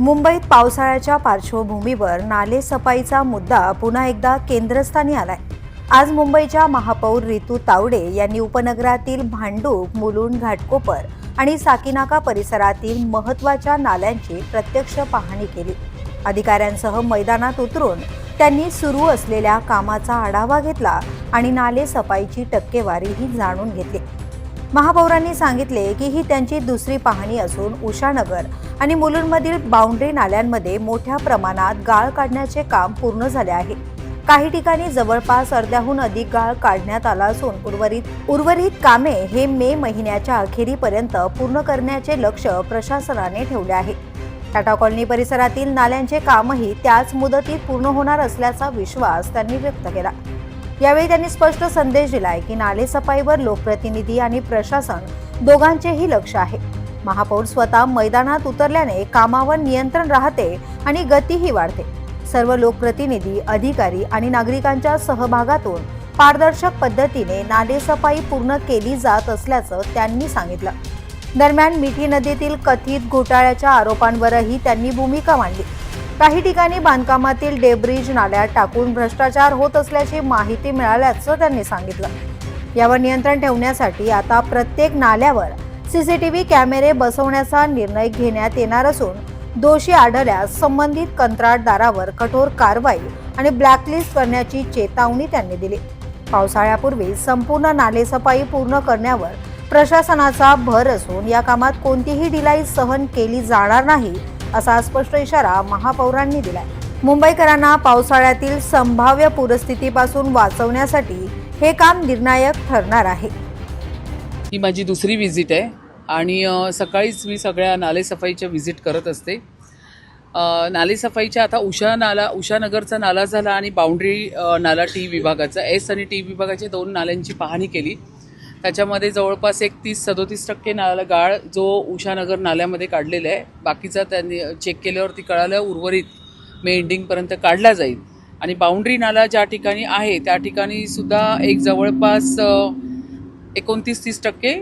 मुंबईत पावसाळ्याच्या पार्श्वभूमीवर नाले सफाईचा मुद्दा पुन्हा एकदा केंद्रस्थानी आलाय। आज मुंबईच्या महापौर रितू तावडे यांनी उपनगरातील भांडूप, मुलुंड, घाटकोपर आणि साकीनाका परिसरातील महत्त्वाच्या नाल्यांची प्रत्यक्ष पाहणी केली। अधिकाऱ्यांसह मैदानात उतरून त्यांनी सुरू असलेल्या कामाचा आढावा घेतला आणि नाले सफाईची टक्केवारीही जाणून घेतली। महापौरांनी सांगितले की ही त्यांची दुसरी पाहणी असून उषानगर आणि मुलुंडमधील बाउंड्री नाल्यांमध्ये मोठ्या प्रमाणात गाळ काढण्याचे काम पूर्ण झाले आहे। काही ठिकाणी जवळपास अर्ध्याहून अधिक गाळ काढण्यात आला असून उर्वरित कामे हे मे महिन्याच्या अखेरीपर्यंत पूर्ण करण्याचे लक्ष्य प्रशासनाने ठेवले आहे। टाटा कॉलनी परिसरातील नाल्यांचे कामही त्याच मुदतीत पूर्ण होणार असल्याचा विश्वास त्यांनी व्यक्त केला। यावेळी त्यांनी स्पष्ट संदेश दिलाय की नाले सफाईवर लोकप्रतिनिधी आणि प्रशासन दोघांचेही लक्ष आहे। महापौर स्वतः मैदानात उतरल्याने कामावर नियंत्रण राहते आणि गतीही वाढते। सर्व लोकप्रतिनिधी, अधिकारी आणि नागरिकांच्या सहभागातून पारदर्शक पद्धतीने नाले सफाई पूर्ण केली जात असल्याचं त्यांनी सांगितलं। दरम्यान मिठी नदीतील कथित घोटाळ्याच्या आरोपांवरही त्यांनी भूमिका मांडली। काही ठिकाणी बांधकामातील डेब्रिज नाल्यात टाकून भ्रष्टाचार होत असल्याची माहिती मिळाल्याचं त्यांनी सांगितलं। यावर नियंत्रण ठेवण्यासाठी आता प्रत्येक नाल्यावर सीसीटीव्ही कॅमेरे बसवण्याचा निर्णय घेण्यात येणार असून दोषी आढळल्यास संबंधित कंत्राटदारावर कठोर कारवाई आणि ब्लॅकलिस्ट करण्याची चेतावणी त्यांनी दिली। पावसाळ्यापूर्वी संपूर्ण नाले सफाई पूर्ण करण्यावर प्रशासनाचा भर असून या कामात कोणतीही ढिलाई सहन केली जाणार नाही असा स्पष्ट इशारा महापौरांनी दिलाय। मुंबईकरांना पावसाळ्यातील संभाव्य पूरस्थितीपासून वाचवण्यासाठी हे काम निर्णायक ठरणार आहे। ही माझी दुसरी विजिट आहे आणि सकाळीच मी सगळ्या नाले सफाईच्या विजिट करत असते। नाले सफाईच्या आता उषानगरचा नाला झाला आणि बाउंड्री नाला टी विभागाचा एस आणि टी विभागाच्या दोन नाल्यांची पाहणी केली। त्याच्यामध्ये जवळपास 30-37% नाला गाळ जो उषानगर नाल्यामध्ये काढलेला आहे। बाकीचा त्यांनी चेक केल्यावरती कळालं उर्वरित मे एंडिंगपर्यंत काढला जाईल। आणि बाउंड्री नाला ज्या ठिकाणी आहे त्या ठिकाणी सुद्धा एक जवळपास 29-30%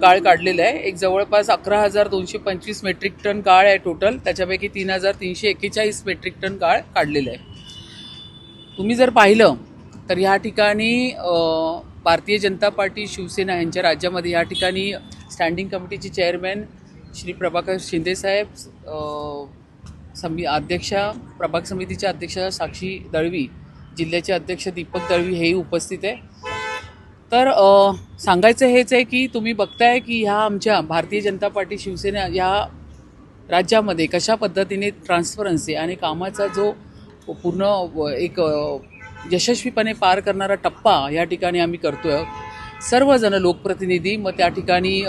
गाळ काढलेलं आहे। एक जवळपास 11,225 मेट्रिक टन गाळ आहे टोटल, त्याच्यापैकी 3,341 मेट्रिक टन गाळ काढलेलं आहे। तुम्ही जर पाहिलं तर ह्या ठिकाणी भारतीय जनता पार्टी शिवसेना यांच्या राज्यामध्ये या ठिकाणी स्टँडिंग कमिटीचे चेअरमॅन श्री प्रभाकर शिंदे साहेब, अध्यक्षा प्रभाग समितीचे अध्यक्ष साक्षी दळवी, जिल्ह्याचे अध्यक्ष दीपक दळवी हेही उपस्थित आहे। तर सांगायचं हेच आहे की तुम्ही बघताय की ह्या आमच्या भारतीय जनता पार्टी शिवसेना या राज्यामध्ये कशा पद्धतीने ट्रान्सपरन्सी आणि कामाचा जो पूर्ण एक यशस्वीपणे पार करणारा टप्पा या ठिकाणी आम्ही करतोय। सर्वजण लोकप्रतिनिधी, मग त्या ठिकाणी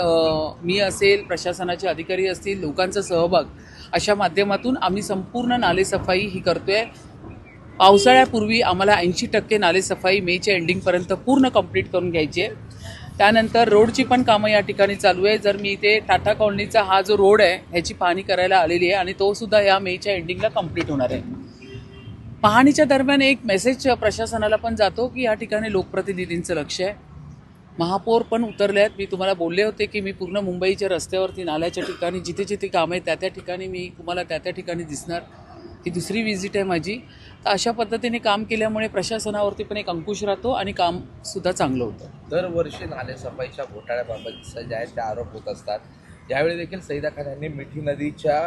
मी असेल, प्रशासनाचे अधिकारी असतील, लोकांचा सहभाग अशा माध्यमातून आम्ही संपूर्ण नालेसफाई ही करतोय। पावसाळ्यापूर्वी आम्हाला 80% नालेसफाई मेच्या एंडिंगपर्यंत पूर्ण कंप्लीट करून घ्यायची आहे। त्यानंतर रोडची पण कामं या ठिकाणी चालू आहे। जर मी इथे टाटा कॉलनीचा हा जो रोड आहे ह्याची पाहणी करायला आलेली आहे आणि तो सुद्धा या मेच्या एंडिंगला कंप्लीट होणार आहे। पाहणीच्या दरम्यान एक मेसेज प्रशासनाला पण जातो की या ठिकाणी लोकप्रतिनिधींचं लक्ष आहे। महापौर पण उतरले आहेत। मी तुम्हाला बोलले होते की मी पूर्ण मुंबईच्या रस्त्यावरती नाल्याच्या ठिकाणी जिथे जिथे कामं आहेत त्या ठिकाणी मी तुम्हाला त्या ठिकाणी दिसणार। ही दुसरी विजिट आहे माझी। तर अशा पद्धतीने काम केल्यामुळे प्रशासनावरती पण एक अंकुश राहतो आणि कामसुद्धा चांगलं होतं। दरवर्षी नाले सफाईच्या घोटाळ्याबाबत जे आहेत ते आरोप होत असतात। यावेळी देखील सईदा खान यांनी मिठी नदीच्या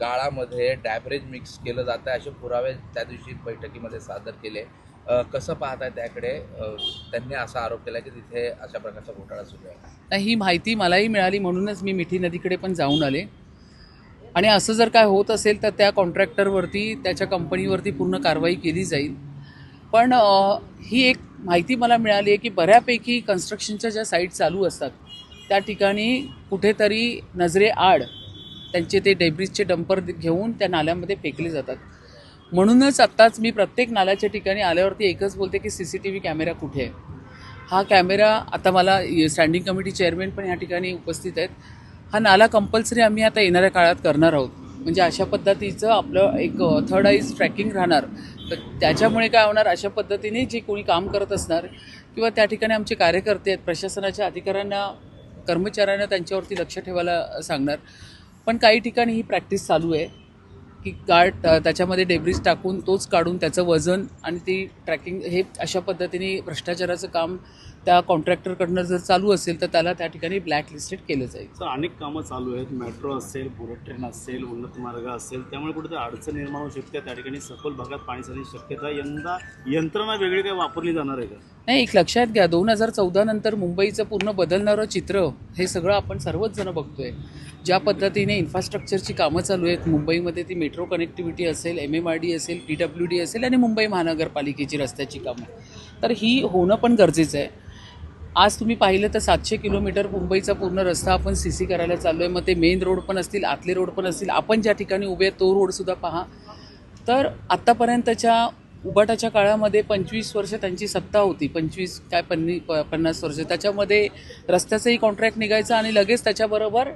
गाळामध्ये डॅब्रेज मिक्स केलं जातं असे पुरावे त्या दिवशी बैठकीमध्ये सादर केले। कसं पाहताय त्याकडे? त्यांनी असा आरोप केला की तिथे अशा प्रकारचा घोटाळा सुरू आहे। ही माहिती मलाही मिळाली म्हणूनच मी मिठी नदीकडे पण जाऊन आले आणि असं जर काय होत असेल तर त्या कॉन्ट्रॅक्टरवरती, त्याच्या कंपनीवरती पूर्ण कारवाई केली जाईल। पण ही एक माहिती मला मिळाली आहे की बऱ्यापैकी कन्स्ट्रक्शनच्या ज्या साईट चालू असतात त्या ठिकाणी कुठेतरी नजरेआड त्यांचे ते डेब्रिजचे डंपर घेऊन त्या नाल्यामध्ये फेकले जातात। म्हणूनच आत्ताच मी प्रत्येक नाल्याच्या ठिकाणी आल्यावरती एकच बोलते की CCTV कॅमेरा कुठे आहे। हा कॅमेरा आता मला स्टँडिंग कमिटी चेअरमॅन पण या ठिकाणी उपस्थित आहेत। हा नाला कंपल्सरी आम्ही आता येणाऱ्या काळात करणार आहोत। म्हणजे अशा पद्धतीचं आपलं एक थर्ड आईज ट्रॅकिंग राहणार। तर त्याच्यामुळे काय होणार, अशा पद्धतीने जे कोणी काम करत असणार किंवा त्या ठिकाणी आमचे कार्यकर्ते आहेत, प्रशासनाच्या अधिकाऱ्यांना, कर्मचाऱ्यांना त्यांच्यावरती लक्ष ठेवायला सांगणार। पण काही ठिकाणी ही प्रॅक्टिस चालू आहे की त्याच्यामध्ये डेब्रिज टाकून तोच काढून त्याचं वजन आणि ती ट्रॅकिंग हे अशा पद्धतीने भ्रष्टाचाराचं काम त्या कॉन्ट्रॅक्टरकडनं जर चालू असेल तर त्याला त्या ठिकाणी ब्लॅक लिस्टेड केलं जाईल. तर अनेक कामं चालू आहेत, मेट्रो असेल, बुलेट ट्रेन असेल, उन्नत मार्ग असेल, त्यामुळे कुठेतरी अडचण निर्माण होऊ शकते. त्या ठिकाणी सखोल भागात पाणी जाण्याची शक्यता. यंदा यंत्रणा वेगळी काय वापरली जाणार आहे का? नाही, एक लक्षात घ्या, 2014 नंतर मुंबईचं पूर्ण बदलणारं चित्र हे सगळं आपण सर्वच जण बघतोय. ज्या पद्धतीने इन्फ्रास्ट्रक्चरची कामं चालू आहेत मुंबईमध्ये, ती मेट्रो कनेक्टिव्हिटी असेल, MMRD असेल, PWD असेल आणि मुंबई महानगरपालिकेची रस्त्याची कामं, तर ही होणं पण गरजेचं आहे. आज तुम्ही पाहिलं तर 700 किलोमीटर मुंबईचा पूर्ण रस्ता आपण CC करायला चाललो आहे. मग ते मेन रोड पण असतील, आतले रोड पण असतील, आपण ज्या ठिकाणी उभे आहे तो रोडसुद्धा पहा. तर आत्तापर्यंतच्या उबाटाच्या काळामध्ये 25 वर्ष त्यांची सत्ता होती, 50 वर्ष, त्याच्यामध्ये रस्त्याचंही कॉन्ट्रॅक्ट निघायचं आणि लगेच त्याच्याबरोबर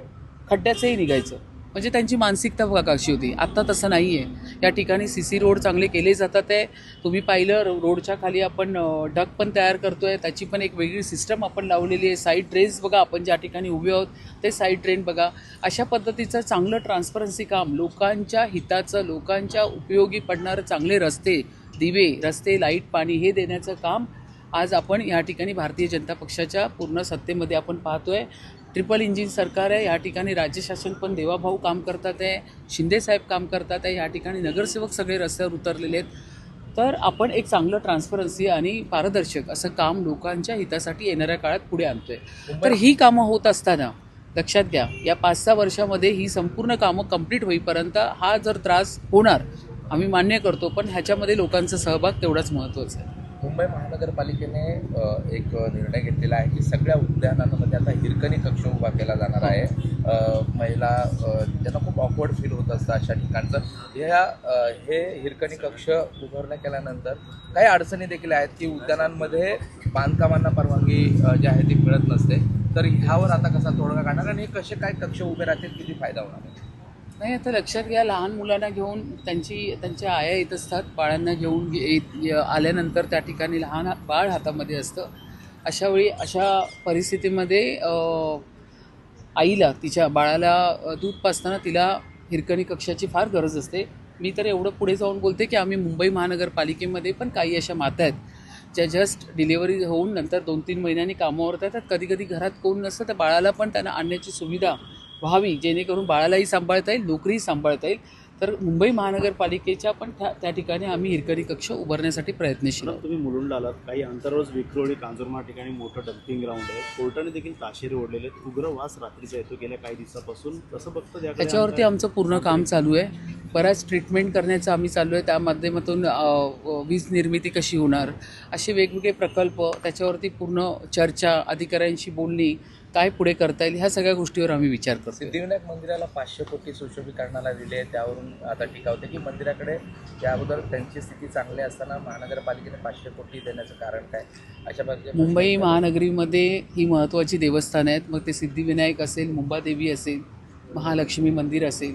खड्ड्याचंही निघायचं. म्हणजे त्यांची मानसिकता बघा कशी होती. आत्ता तसं नाही आहे. या ठिकाणी CC रोड चांगले केले जातात आहे. तुम्ही पाहिलं रोडच्या खाली आपण डक पण तयार करतो आहे, त्याची पण एक वेगळी सिस्टम आपण लावलेली आहे. साईड ड्रेन्स बघा, आपण ज्या ठिकाणी उभे आहोत ते साईड ड्रेन बघा. अशा पद्धतीचं चांगलं ट्रान्सपरन्सी काम, लोकांच्या हिताचं, लोकांच्या उपयोगी पडणारं चांगले रस्ते, दिवे, रस्ते, लाईट, पाणी हे देण्याचं काम आज आपण या ठिकाणी भारतीय जनता पक्षाच्या पूर्ण सत्तेमध्ये आपण पाहतोय. ट्रिपल इंजिन सरकार आहे. या ठिकाणी राज्य शासन पण देवाभाऊ काम करतात आहे, शिंदेसाहेब काम करतात आहे, या ठिकाणी नगरसेवक सगळे रस्त्यावर उतरलेले आहेत. तर आपण एक चांगलं ट्रान्सपरन्सी आणि पारदर्शक असं काम लोकांच्या हितासाठी येणाऱ्या काळात पुढे आणतोय. तर ही कामं होत असताना लक्षात घ्या, या 5-6 वर्षामध्ये ही संपूर्ण कामं कंप्लीट होईपर्यंत हा जर त्रास होणार आम्ही मान्य करतो, पण ह्याच्यामध्ये लोकांचा सहभाग तेवढाच महत्त्वाचा आहे. मुंबई महानगरपालिकेने एक निर्णय घेतलेला आहे की सगळ्या उद्यानांमध्ये आता हिरकणी कक्ष उभा केला जाणार आहे. महिला ज्यांना खूप ऑकवर्ड फील होत असतं अशा ठिकाणचं हे हिरकणी कक्ष उभारण्या केल्यानंतर काही अडचणी देखील आहेत की उद्यानांमध्ये बांधकामांना परवानगी जी आहे ती मिळत नसते. तर ह्यावर आता कसा तोडगा काढणार आणि हे कसे काय कक्ष उभे राहतील, किती फायदा होणार आहे? नाही, आता लक्षात घ्या, लहान मुलांना घेऊन त्यांच्या आया येत असतात, बाळांना घेऊन आल्यानंतर त्या ठिकाणी लहान बाळ हातामध्ये असतं. अशावेळी अशा परिस्थितीमध्ये आईला तिच्या बाळाला दूध पाजताना तिला हिरकणी कक्षाची फार गरज असते. मी तर एवढं पुढे जाऊन बोलते की आम्ही मुंबई महानगरपालिकेमध्ये पण काही अशा माता आहेत ज्या जस्ट डिलिव्हरी होऊन नंतर 2-3 महिन्यांनी कामावर येतात. कधी घरात कोण नसतं, त्या बाळाला पण त्यांना आणण्याची सुविधा व्हावी, जेणेकरून बाळालाही सांभाळता येईल, नोकरीही सांभाळता येईल. तर मुंबई महानगरपालिकेच्या पण त्या ठिकाणी आम्ही हिरकणी कक्ष उभारण्यासाठी प्रयत्नशील आहोत. तुम्ही मुलुंड आलात, काही अंतररोज विक्रोळी, कांजूरमार्ग ठिकाणी मोठं डम्पिंग ग्राउंड आहे, कोर्टाने देखील ताशेरे ओढलेले आहेत, उग्र वास रात्रीचा येतो गेल्या काही दिवसापासून. कसं बघतं त्याकडे? त्याच्यावरती आमचं पूर्ण काम चालू आहे. बऱ्याच ट्रीटमेंट करण्याचं आम्ही चालू आहे. त्या माध्यमातून वीज निर्मिती कशी होणार, असे वेगवेगळे प्रकल्प, त्याच्यावरती पूर्ण चर्चा, अधिकाऱ्यांशी बोलणी, काय पुढे करता येईल, ह्या सगळ्या गोष्टीवर आम्ही विचार करतो. सिद्धिविनायक मंदिराला 500 कोटी सुशोभीकरणाला दिले आहे, त्यावरून आता टीका होते की मंदिराकडे त्या अगोदर त्यांची स्थिती चांगली असताना महानगरपालिकेने 500 कोटी देण्याचं कारण काय? अशा प्रकारे मुंबई महानगरीमध्ये ही महत्त्वाची देवस्थानं आहेत. मग ते सिद्धिविनायक असेल, मुंबादेवी असेल, महालक्ष्मी मंदिर असेल,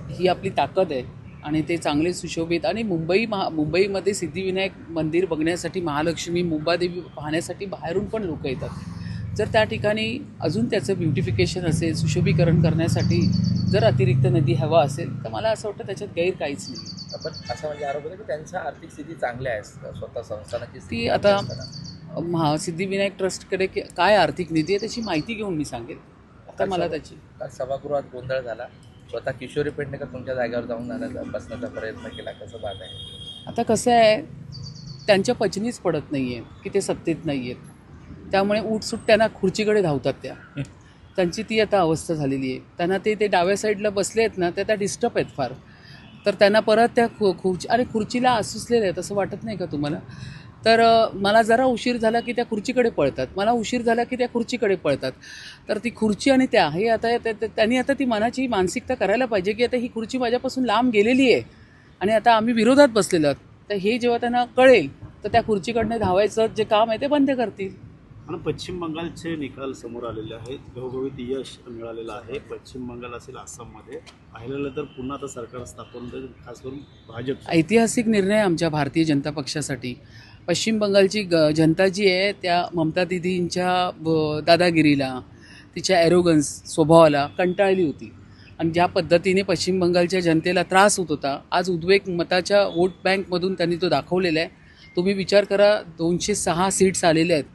ही आपली ताकद आहे आणि ते चांगले सुशोभित. आणि मुंबईमध्ये सिद्धिविनायक मंदिर बघण्यासाठी, महालक्ष्मी, मुंबादेवी पाहण्यासाठी बाहेरून पण लोक येतात. जर त्या ठिकाणी अजून त्याचं ब्युटिफिकेशन असेल, सुशोभीकरण करण्यासाठी जर अतिरिक्त नदी हवा असेल, तर मला असं वाटतं त्याच्यात गैर काहीच नाही. पण असं म्हणजे आरोप आहे की त्यांचा आर्थिक स्थिती चांगली आहे, स्वतः संस्थानाची ती स्थिती आता सिद्धिविनायक ट्रस्टकडे काय आर्थिक निधी आहे त्याची माहिती घेऊन मी सांगेल. आता मला त्याची काल सभागृहात गोंधळ झाला, स्वतः किशोरी पेडणेकर तुमच्या जागेवर जाऊन बसण्याचा प्रयत्न केला, कसं पाहत आहे? आता कसं आहे, त्यांच्या पचनीच पडत नाही आहे की ते सत्तेत नाही आहेत, त्यामुळे उठसूट त्यांना खुर्चीकडे धावतात. त्यांची ती आता अवस्था झालेली आहे. त्यांना ते डाव्या साईडला बसले आहेत ना, त्या डिस्टर्ब आहेत फार. तर त्यांना परत त्या खुर्चीला आसुसलेले आहेत, असं वाटत नाही का तुम्हाला? तर मला जरा उशीर झाला की त्या खुर्चीकडे पळतात, मला उशीर झाला की त्या खुर्चीकडे पळतात. तर ती खुर्ची आणि हे आता त्यांनी आता ती मनाची मानसिकता करायला पाहिजे की आता ही खुर्ची माझ्यापासून लांब गेलेली आहे आणि आता आम्ही विरोधात बसलेलो आहोत. तर हे जेव्हा त्यांना कळेल तर त्या खुर्चीकडनं धावायचं जे काम आहे ते बंद करतील. आणि पश्चिम बंगालचे निकाल समोर आलेले आहेत, घवघवीत यश मिळालेलं आहे. पश्चिम बंगाल असेल, आसाममध्ये पाहिलेलं तर पुन्हा आता सरकार स्थापन, खास करून भाजप. ऐतिहासिक निर्णय आमच्या भारतीय जनता पक्षासाठी. पश्चिम बंगालची जनता जी आहे त्या ममता दिदींच्या दादागिरीला, तिच्या ॲरोगन्स स्वभावाला कंटाळली होती आणि ज्या पद्धतीने पश्चिम बंगालच्या जनतेला त्रास होत होता, आज उद्वेग मताच्या वोट बँकमधून त्यांनी तो दाखवलेला आहे. तुम्ही विचार करा, 206 सीट्स आलेल्या आहेत.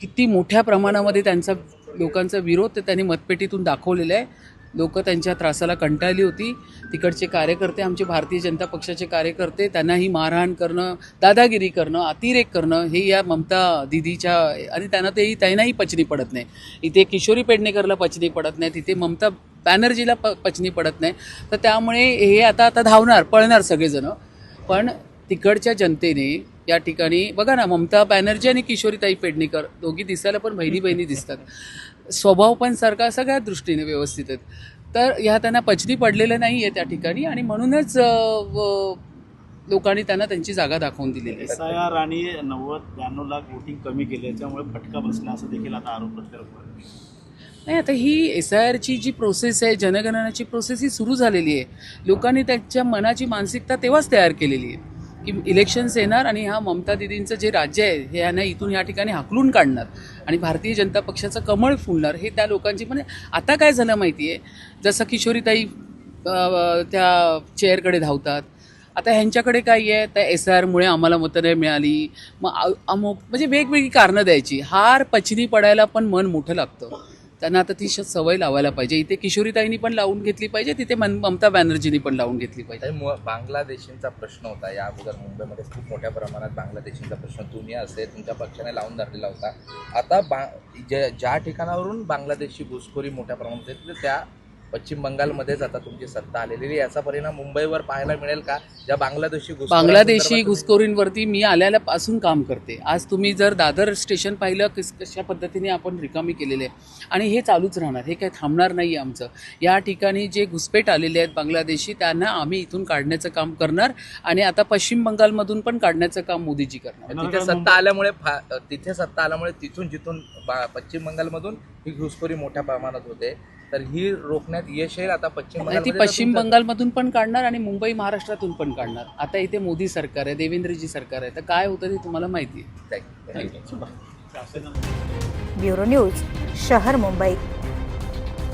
किती मोठ्या प्रमाणामध्ये त्यांचा लोकांचा विरोध त्यांनी मतपेटीतून दाखवलेला आहे. लोक त्यांच्या त्रासाला कंटाळली होती. तिकडचे कार्यकर्ते, आमचे भारतीय जनता पक्षाचे कार्यकर्ते, त्यांनाही मारहाण करणं, दादागिरी करणं, अतिरेक करणं हे या ममता दिदीच्या आणि त्यांनाही पचनी पडत नाही. इथे किशोरी पेडणेकरला पचनी पडत नाही, तिथे ममता बॅनर्जीला पचनी पडत नाही. तर त्यामुळे हे आता धावणार, पळणार सगळेजण. पण तिकडच्या जनतेने या ठिकाणी बघा ना, ममता बॅनर्जी आणि किशोरीताई पेडणेकर दोघी दिसायला पण बहिणी दिसतात. स्वभाव पण सारखा सगळ्या दृष्टीने व्यवस्थित आहेत. तर ह्या त्यांना पचनी पडलेलं नाही आहे त्या ठिकाणी आणि म्हणूनच लोकांनी त्यांना त्यांची जागा दाखवून दिलेली आहे. SIR आणि 90-92 लाख वोटिंग कमी केले, याच्यामुळे फटका बसला असं देखील आता आरोप प्रत्यारोप नाही. आता ही SIRची जी प्रोसेस आहे, जनगणनाची प्रोसेस ही सुरू झालेली आहे. लोकांनी त्यांच्या मनाची मानसिकता तेव्हाच तयार केलेली आहे की इलेक्शन्स येणार आणि ह्या ममता दिदींचं जे राज्य आहे हे यांना इथून या ठिकाणी हाकलून काढणार आणि भारतीय जनता पक्षाचं कमळ फुलणार, हे त्या लोकांची. म्हणजे आता काय झालं माहिती आहे, जसं किशोरीताई त्या चेअरकडे धावतात, आता ह्यांच्याकडे काय आहे, त्या SIRमुळे आम्हाला मतं नाही मिळाली, मग अमुक म्हणजे वेगवेगळी कारणं द्यायची. हार पचनी पडायला पण मन मोठं लागतं. त्यांना आता ती सवय लावायला पाहिजे. इथे किशोरीताईंनी पण लावून घेतली पाहिजे, तिथे ममता बॅनर्जींनी पण लावून घेतली पाहिजे. बांगलादेशींचा प्रश्न होता या अगोदर मुंबईमध्ये खूप मोठ्या प्रमाणात तुमचा प्रश्न तुम्ही असेल तुमच्या पक्षाने लावून धरलेला होता. आता ज्या ठिकाणावरून बांगलादेशची घुसखोरी मोठ्या प्रमाणात होते त्या पश्चिम बंगालमध्येच आता तुमची सत्ता आलेली आहे. याचा परिणाम मुंबईवर पाहायला मिळेल का? ज्या बांगलादेशी घुसखोरींवरती मी आल्यापासून काम करते. आज तुम्ही जर दादर स्टेशन पाहिलं कशा पद्धतीने आपण रिकामी केलेले आहे आणि हे चालूच राहणार, हे काही थांबणार नाही आमचं. या ठिकाणी जे घुसपेट आलेले आहेत बांगलादेशी, त्यांना आम्ही इथून काढण्याचं काम करणार आणि आता पश्चिम बंगालमधून पण काढण्याचं काम मोदीजी करणार. तिथे सत्ता आल्यामुळे तिथून जिथून पश्चिम बंगालमधून ही घुसखोरी मोठ्या प्रमाणात होते, तर ही रोखण्यात यश येईल. आता पश्चिम बंगालमधून पण काढणार आणि मुंबई महाराष्ट्रातून पण काढणार. आता इथे मोदी सरकार आहे, देवेंद्रजी सरकार आहे, तर काय होतं ते तुम्हाला माहिती आहे. ब्युरो न्यूज, शहर मुंबई.